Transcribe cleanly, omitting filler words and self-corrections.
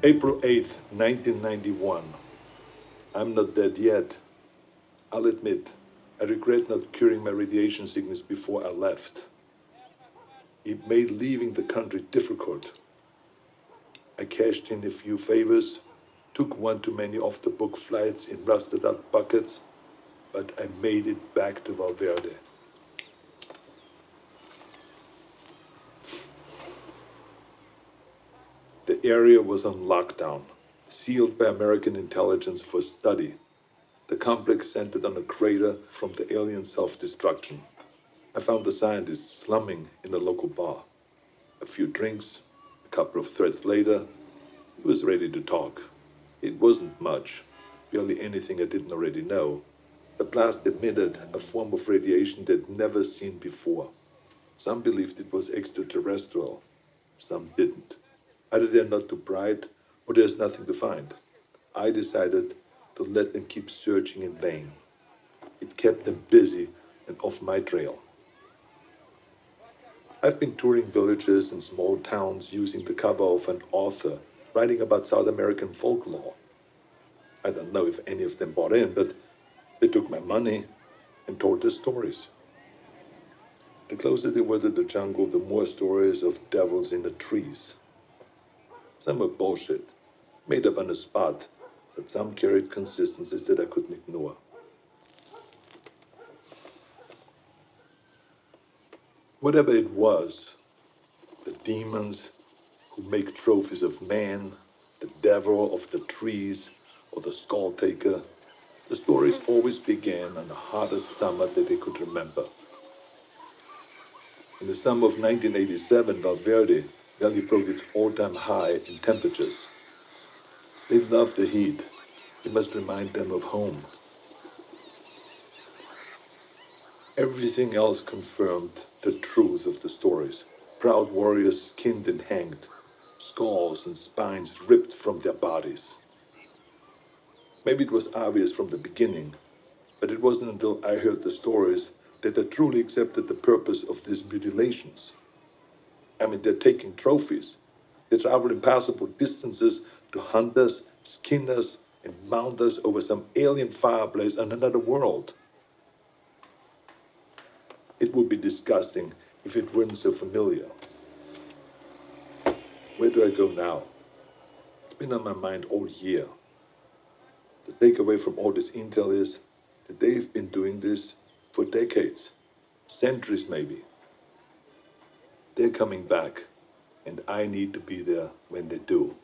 April 8th, 1991. I'm not dead yet. I'll admit, I regret not curing my radiation sickness before I left. It made leaving the country difficult. I cashed in a few favors, took one too many off-the-book flights in rusted-out buckets, but I made it back to Valverde. The area was on lockdown, sealed by American intelligence for study. The complex centered on a crater from the alien self-destruction. I found the scientists slumming in a local bar. A few drinks, a couple of threads later, he was ready to talk. It wasn't much, barely anything I didn't already know. The blast emitted a form of radiation they'd never seen before. Some believed it was extraterrestrial, some didn't. Either they're not too bright, or there's nothing to find. I decided to let them keep searching in vain. It kept them busy and off my trail. I've been touring villages and small towns using the cover of an author writing about South American folklore. I don't know if any of them bought in, but they took my money and told their stories. The closer they were to the jungle, the more stories of devils in the trees. Some were bullshit, made up on the spot, but some carried consistencies that I couldn't ignore. Whatever it was, the demons who make trophies of man, the devil of the trees, or the skull taker, the stories always began on the hottest summer that they could remember. In the summer of 1987, Valverde barely broke its all-time high in temperatures. They love the heat. It must remind them of home. Everything else confirmed the truth of the stories. Proud warriors skinned and hanged, skulls and spines ripped from their bodies. Maybe it was obvious from the beginning, but it wasn't until I heard the stories that I truly accepted the purpose of these mutilations. I mean, they're taking trophies. They travel impassable distances to hunt us, skin us, and mount us over some alien fireplace on another world. It would be disgusting if it weren't so familiar. Where do I go now? It's been on my mind all year. The takeaway from all this intel is that they've been doing this for decades, centuries maybe. They're coming back, and I need to be there when they do.